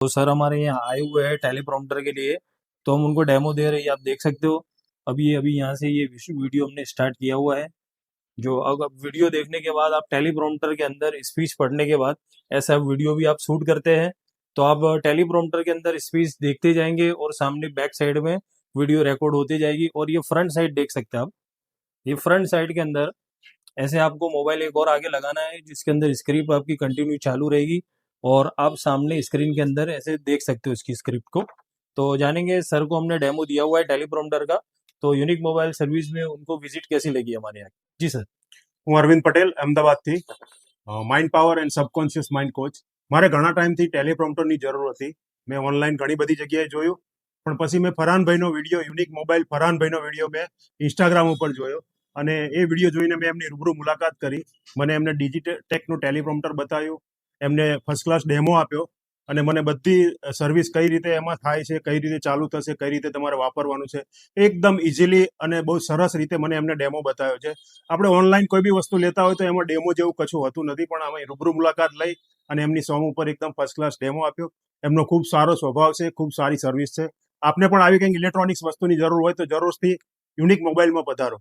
तो सर हमारे यहाँ आए हुए हैं टेलीप्रॉम्प्टर के लिए, तो हम उनको डेमो दे रहे हैं, आप देख सकते हो। अभी यहाँ से ये वीडियो हमने स्टार्ट किया हुआ है। जो अब वीडियो देखने के बाद आप टेलीप्रॉम्प्टर के अंदर स्पीच पढ़ने के बाद ऐसा वीडियो भी आप शूट करते हैं, तो आप टेलीप्रॉम्प्टर के अंदर स्पीच देखते जाएंगे और सामने बैक साइड में वीडियो रिकॉर्ड होती जाएगी। और ये फ्रंट साइड देख सकते हैं आप। ये फ्रंट साइड के अंदर ऐसे आपको मोबाइल एक और आगे लगाना है जिसके अंदर स्क्रिप्ट आपकी कंटिन्यू चालू रहेगी और आप सामने स्क्रीन के अंदर ऐसे देख सकते हो इसकी स्क्रिप्ट को। तो जानेंगे सर को हमने डेमो दिया हुआ है टेलीप्रॉम्प्टर का, तो यूनिक मोबाइल सर्विस में उनको विजिट कैसी लगी हमारे यहाँ की। जी सर। હું અરવિંદ પટેલ અમદાવાદથી mind power and subconscious mind coach. મારે ઘણા ટાઈમથી ટેલિપ્રોમ્પ્ટરની જરૂર હતી. મેં ઓનલાઈન ઘણી બધી જગ્યાએ જોયું, પણ પછી મેં ફરહાનભાઈનો વિડીયો, યુનિક મોબાઈલ ફરહાનભાઈનો વિડીયો મેં ઇન્સ્ટાગ્રામ ઉપર જોયો અને એ વિડીયો જોઈને મેં એમની રૂબરૂ મુલાકાત કરી. મને એમને ડિજિટેકનું ટેલિપ્રોમ્પ્ટર બતાવ્યું, એમને ફર્સ્ટ ક્લાસ ડેમો આપ્યો અને મને બધી સર્વિસ કઈ રીતે એમાં થાય છે, કઈ રીતે ચાલુ થશે, કઈ રીતે તમારે વાપરવાનું છે, એકદમ ઇઝીલી અને બહુ સરસ રીતે મને એમને ડેમો બતાવ્યો છે. આપણે ઓનલાઈન કોઈ બી વસ્તુ લેતા હોય તો એમાં ડેમો જેવું કશું હોતું નથી, પણ આમાં રૂબરૂ મુલાકાત લઈ અને એમની સોમ ઉપર એકદમ ફર્સ્ટ ક્લાસ ડેમો આપ્યો. એમનો ખૂબ સારો સ્વભાવ છે, ખૂબ સારી સર્વિસ છે. આપને પણ આવી કંઈક ઇલેક્ટ્રોનિક્સ વસ્તુની જરૂર હોય તો જરૂરથી યુનિક મોબાઈલમાં પધારો.